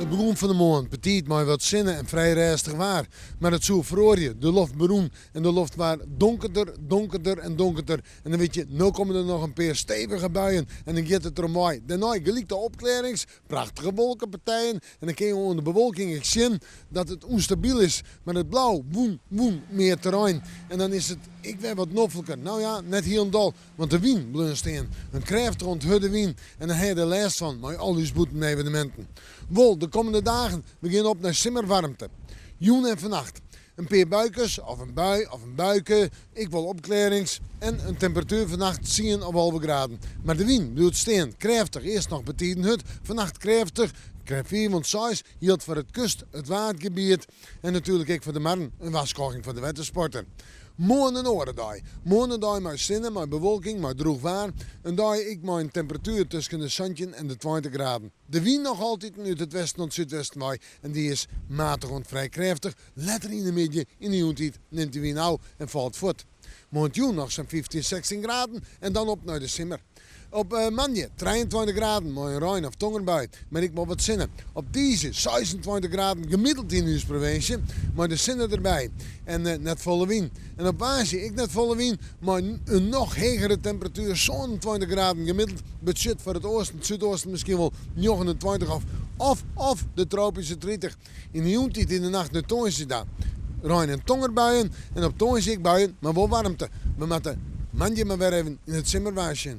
Het begon van de maand, petit maar wat zinnen en vrij rustig waar. Maar het zo vroor je, de lucht beroen en de lucht was donkerder en donkerder. En dan weet je, nu komen er nog een paar stevige buien en dan gaat het er mooi. Daarna gelijk de opklarings, prachtige wolkenpartijen en dan kun je onder de bewolking zien dat het onstabiel is. Maar het blauw, woem, meer terrein. En dan is het, ik weet wat noffelijker. Nou ja, net hier en dal, want de wien blunst in. Een krijft rond de wien en dan heb je er last van, maar al die boeten evenementen. Wol, de komende dagen beginnen op naar simmerwarmte. Joen en vannacht. Een paar buikers, of een bui, of een buiken. Ik wil opklarings. En een temperatuur vannacht 10 of halve graden. Maar de wind doet steen. Krachtig. Eerst nog betiden hut. Vannacht krachtig. Krijg 4 van 6 hield voor het kust, het watergebied. En natuurlijk ook voor de marn een waskoking voor de watersporter. Morgen een orendag. Morgen een dag met zinnen, met bewolking, met droog waar. Een dag ik met een temperatuur tussen de 17 en de 20 graden. De wind nog altijd uit het westen tot zuidwesten waai. En die is matig en vrij krachtig. Letter in de midden, in de joentijd neemt de wind nou en valt voort. Morgen nog zo'n 15, 16 graden en dan op naar de simmer. Op Manje 23 graden, met een rein of tongerbui, maar ik moet wat zinnen. Op deze 26 graden gemiddeld in uw provincie, maar de zinnen erbij. En net volle wind. En op Waasje, ik net volle wind, maar een nog hogere temperatuur, zo'n 20 graden gemiddeld. Budget voor het oosten, het zuidoosten misschien wel 29 of de tropische 30. In de joentijd in de nacht naar Toonsje daar. Rein en tongerbuien en op Toonsje buien, maar wel warmte. We moeten Manje maar weer even in het simmerwaasje.